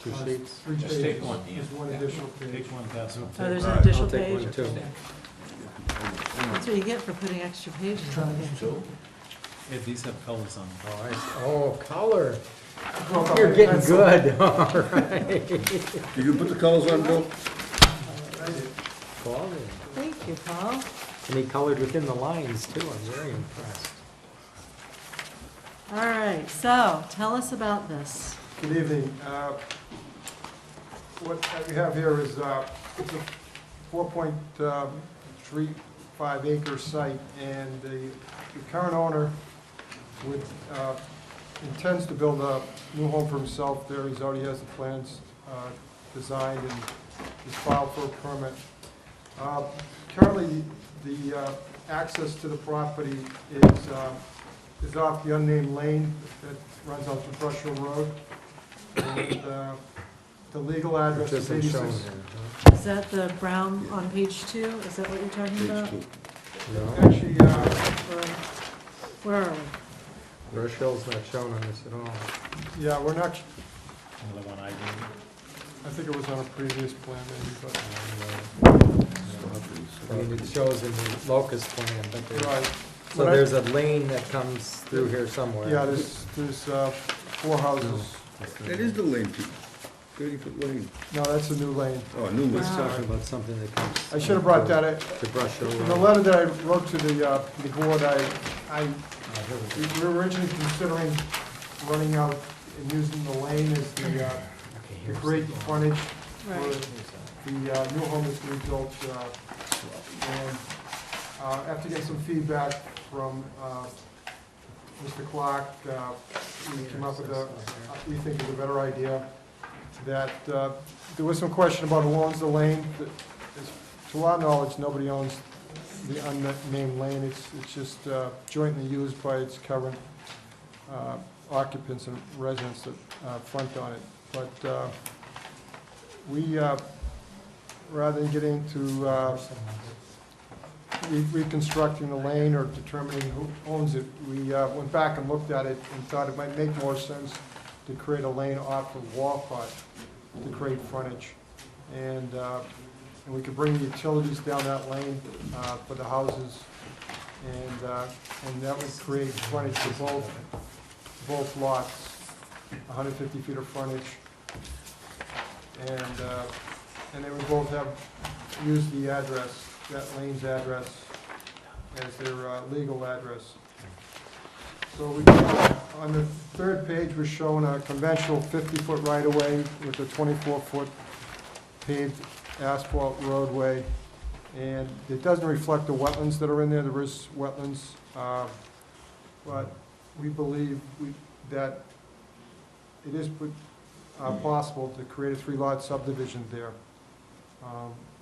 Two sheets? 3 Just pages. take one, yeah. There's one additional page. Take one, pass one. Oh, there's an Alright, additional I'll take page? one too. That's what you get for putting extra pages on here. Yeah, these have colors on them. Oh, I see. Oh, color. Well, You're getting pencil. good, all right. Did you put the colors on, Bill? I did. Quality. Thank you, Paul. And he colored within the lines too, I'm very impressed. All right, so tell us about this. Good evening. What you have here is, it's a 4.35 acre site, and the current owner intends to build a new home for himself there. He already has the plans designed and is filed for a permit. Currently, The access to the property is off the unnamed lane that runs out to Brush Hill Road. And the legal address is 86. Is that the brown on page 2? Is that what you're talking about? Page 2. Actually, Or where are we? Brush Hill's not shown on this at all. yeah, we're not, Another one I did. I think it was on a previous plan maybe, but, I mean, it shows in the locus plan, but right. so But I- there's a lane that comes through here somewhere. Yeah, there's 4 houses. That is the lane, Pete. 30-foot lane. No, that's a new lane. Oh, a new one. Let's talk about something that comes. I should have brought that, To Brush Hill in the Road. letter that I wrote to the board, we were originally considering running out and using the lane as to create the frontage Right. for the new home that's being built. And after getting some feedback from Mr. Clark, we came up with we think is a better idea, that there was some question about who owns the lane. To our knowledge, nobody owns the unnamed lane. It's just jointly used by its current occupants and residents that front on it. But we, rather than getting into reconstructing the lane or determining who owns it, we went back and looked at it and thought it might make more sense to create a lane off of Walcott to create frontage. And we could bring the utilities down that lane for the houses, and that would create frontage for both lots, 150 feet of frontage. And they would both use the address, that lane's address, as their legal address. So on the third page, we're showing a conventional 50-foot right-of-way with a 24-foot paved asphalt roadway. And it doesn't reflect the wetlands that are in there. There is wetlands, but we believe that it is possible to create a 3-lot subdivision there.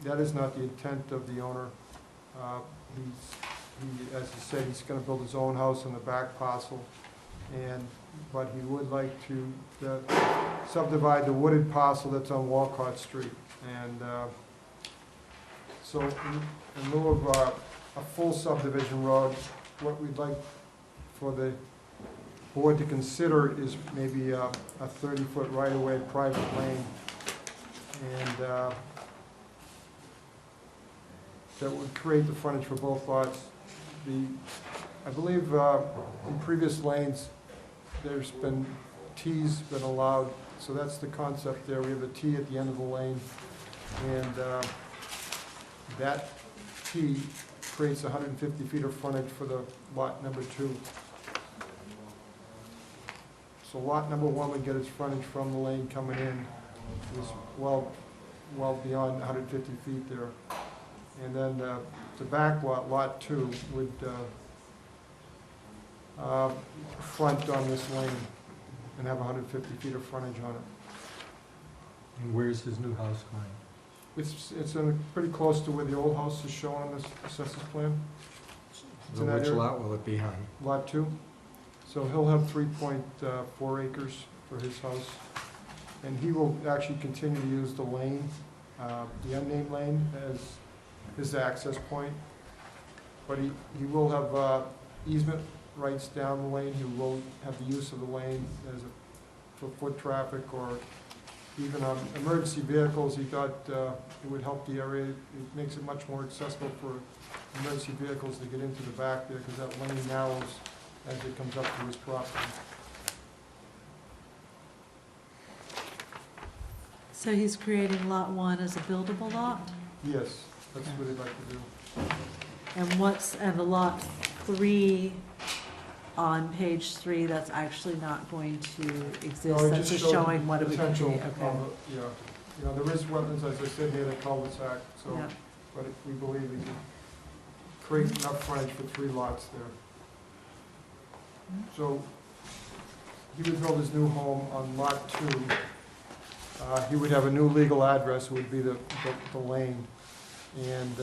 That is not the intent of the owner. As he said, he's going to build his own house on the back parcel, but he would like to subdivide the wooded parcel that's on Walcott Street. And so in lieu of a full subdivision road, what we'd like for the board to consider is maybe a 30-foot right-of-way private lane. And that would create the frontage for both lots. I believe in previous lanes, there's been T's been allowed, so that's the concept there. We have a T at the end of the lane, and that T creates 150 feet of frontage for the lot number 2. So lot number 1 would get its frontage from the lane coming in, is well beyond 150 feet there. And then the back lot, lot 2, would front on this lane and have 150 feet of frontage on it. And where's his new house going? It's pretty close to where the old house is shown on this assessor's plan. It's So in that which area. lot will it be on? Lot 2. So he'll have 3.4 acres for his house. And he will actually continue to use the lane, the unnamed lane, as his access point. But he will have easement rights down the lane. He will have the use of the lane for foot traffic, or even on emergency vehicles. He thought it would help the area. It makes it much more accessible for emergency vehicles to get into the back there, because that lane narrows as it comes up to his property. So he's creating lot 1 as a buildable lot? Yes, that's what he'd like to do. And the lot 3 on page 3, that's actually not going to exist, No, it that's just just showed showing what it would be, potential okay. of it, yeah. You know, there is wetlands, as I said, near the cul-de-sac, so, Yeah. but we believe we can create enough frontage for 3 lots there. So, he would build his new home on lot 2. He would have a new legal address, it would be the lane. And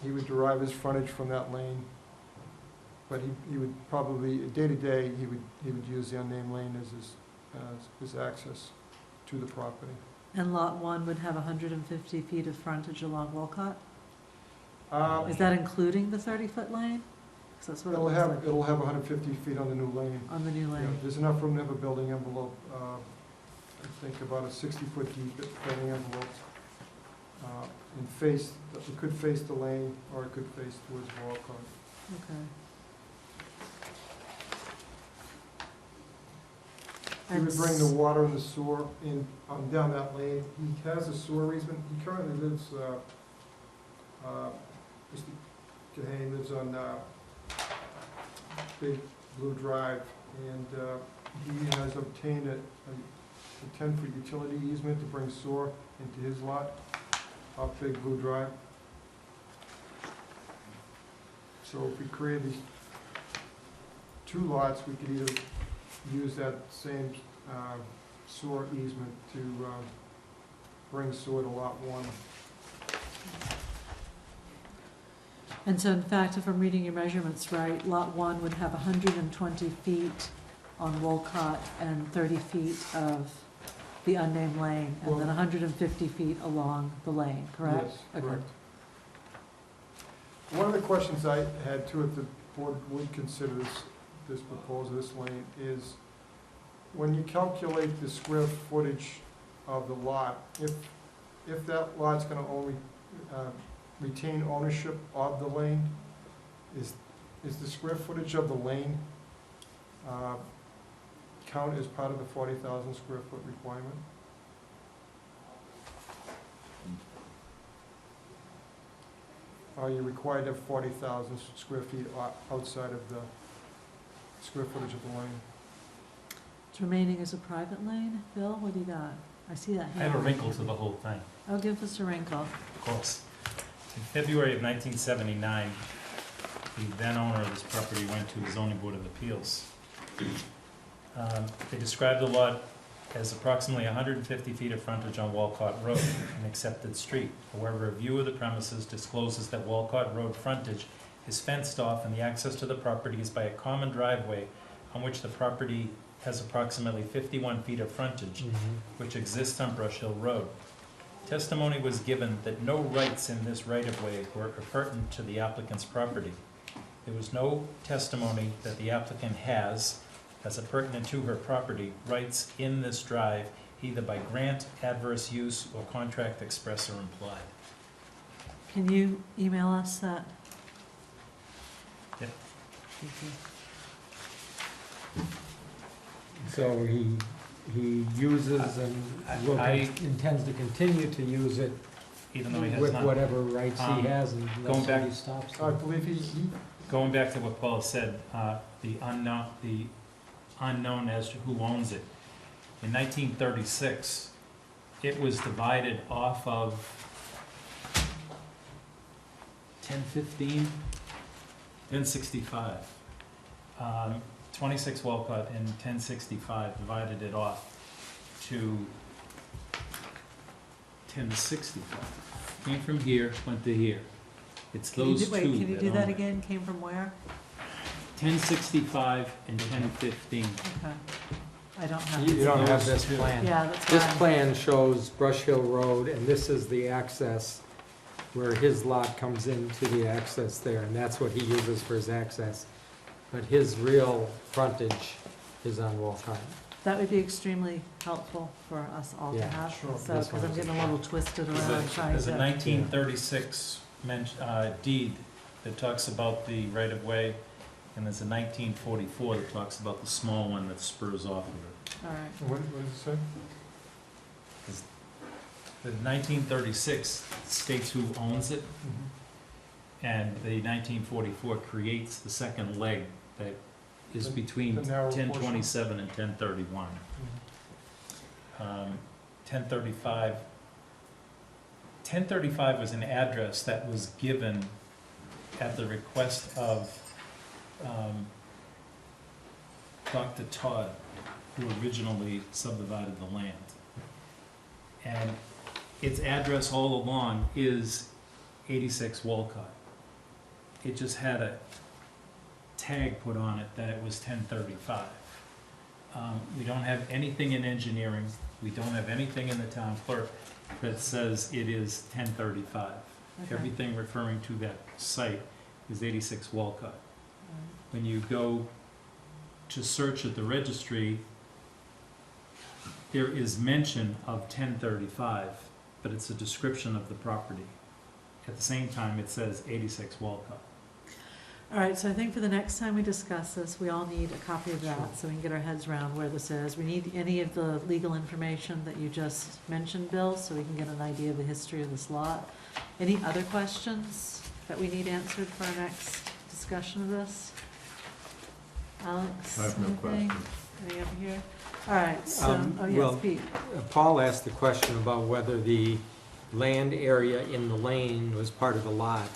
he would derive his frontage from that lane. But he would probably, day to day, he would use the unnamed lane as his access to the property. And lot one would have 150 feet of frontage along Wolcott? Uh, Is that including the 30-foot lane? 'Cause that's what it looks like It'll have 150 feet on the new lane. on the new Yeah, lane. there's enough room to have a building envelope, I think about a 60-foot deep building envelope. And it could face the lane, or it could face towards Walcott. Okay. He would bring the water and the sewer in, down that lane. He has a sewer easement. He currently lives, Mr. Kahane lives on, Big Blue Drive, and, he has obtained a 10-foot utility easement to bring sewer into his lot off Big Blue Drive. So if we create these two lots, we could either use that same sewer easement to bring sewer to lot one. And so in fact, if I'm reading your measurements right, lot one would have 120 feet on Wolcott and 30 feet of the unnamed lane, and then Well- 150 feet along the lane, correct? Yes, Okay. correct. One of the questions I had too, if the board would consider this proposal, this lane, is when you calculate the square footage of the lot, if that lot's gonna only retain ownership of the lane, is the square footage of the lane count as part of the 40,000 square foot requirement? Are you required to have 40,000 square feet outside of the square footage of the lane? It's remaining as a private lane. Bill, what do you got? I see that I have a hand. wrinkle to the whole thing, Oh, give us a wrinkle. of course. In February of 1979, the then owner of this property went to the zoning board of appeals. They described the lot as approximately 150 feet of frontage on Walcott Road, an accepted street. However, a view of the premises discloses that Walcott Road frontage is fenced off and the access to the property is by a common driveway on which the property has approximately 51 feet of frontage, which exists on Brush Hill Road. Testimony was given that no rights in this right-of-way were pertinent to the applicant's property. There was no testimony that the applicant has, as pertinent to her property, rights in this drive, either by grant, adverse use, or contract express or implied. Can you email us that? Yep. Thank you. So he uses and intends to continue to use it Even though he has with not. whatever rights he has Going unless back- somebody stops I him. believe he Going back to what Paul said, the unknown as to who owns it. In 1936, it was divided off of 1015, 1065. 26 Walcott in 1065 divided it off to 1065. Came from here, went to here. It's Can you those do- two Wait, can you do own that it. again? Came from where? 1065 and 1015. Okay. I don't have. You don't have Those this two. plan. Yeah, that's This fine. plan shows Brush Hill Road, and this is the access where his lot comes into the access there, and that's what he uses for his access. But his real frontage is on Walcott. That would be extremely helpful for us all to Yeah, have. sure. So, This because one I'm is getting a little twisted around trying There's a to. 1936 deed that talks about the right-of-way, and there's a 1944 that talks about the small one that spurs off of it. All right. What does it say? The 1936 states who owns it, and the 1944 creates the second leg that is between the narrow portion. 1027 and 1031. 1035 was an address that was given at the request of Dr. Todd, who originally subdivided the land. And its address all along is 86 Walcott. it just had a tag put on it that it was 1035. We don't have anything in engineering, we don't have anything in the town clerk that says it is 1035. Okay. Everything referring to that site is 86 Walcott. When you go to search at the registry, there is mention of 1035, but it's a description of the property. At the same time, it says 86 Walcott. All right, so I think for the next time we discuss this, we all need a copy of that, so we can get our heads around where this is. We need any of the legal information that you just mentioned, Bill, so we can get an idea of the history of this lot. Any other questions that we need answered for our next discussion of this? Alex, I have no anything? questions. Any over here? All right, so, oh yes, well, Pete. Paul asked the question about whether the land area in the lane was part of the lot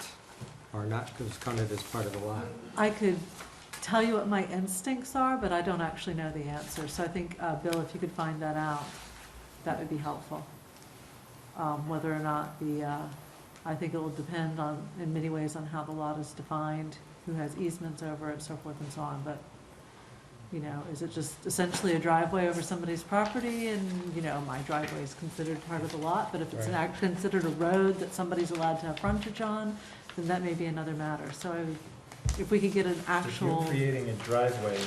or not, was counted as part of the lot. I could tell you what my instincts are, but I don't actually know the answer. So I think, Bill, if you could find that out, that would be helpful. Whether or not I think it will depend on, in many ways, on how the lot is defined, who has easements over it, so forth and so on. But, you know, is it just essentially a driveway over somebody's property and, you know, my driveway is considered part of the lot? But if it's considered a road that somebody's allowed to have frontage on, then that may be another matter. So if we could get an actual. If you're creating a driveway,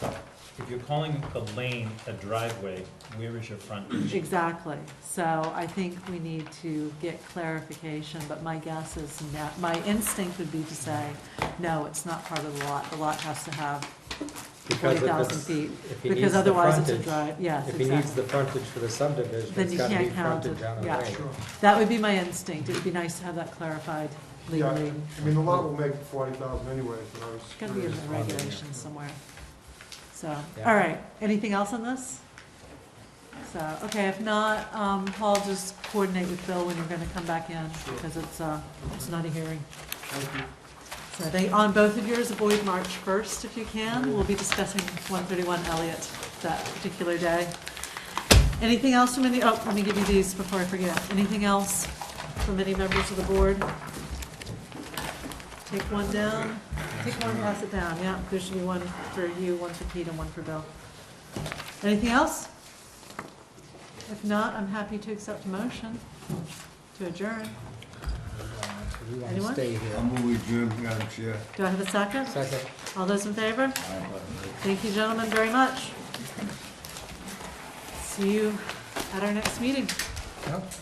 if you're calling a lane a driveway, where is your frontage? Exactly. So I think we need to get clarification, but my guess is, my instinct would be to say, no, it's not part of the lot. The lot has to have 40,000 feet. Because otherwise it's a drive, yes, If he needs exactly. the frontage for the subdivision, Then it's you gotta be can't count frontage it. on a Yeah. lane. Sure. That would be my instinct. It would be nice to have that clarified Yeah, legally. I mean, the lot will make 40,000 anyway, but I was It's gotta be in curious. the regulations somewhere. So, Yeah. all right, anything else on this? So, okay, if not, Paul, just coordinate with Bill when you're gonna come back in, because it's not a hearing. Thank you. So they, on both of yours, avoid March 1st if you can. We'll be discussing 131 Elliott that particular day. Anything else from any, oh, let me give you these before I forget. Anything else from any members of the board? Take one down. Take one, pass it down, yeah. There should be one for you, one for Pete, and one for Bill. Anything else? If not, I'm happy to accept a motion to adjourn. We want to Anyone? stay here. I'll move adjourned, Madam Chair. Do I have a second? Second. All those in favor? Thank you, gentlemen, very much. See you at our next meeting. Yep.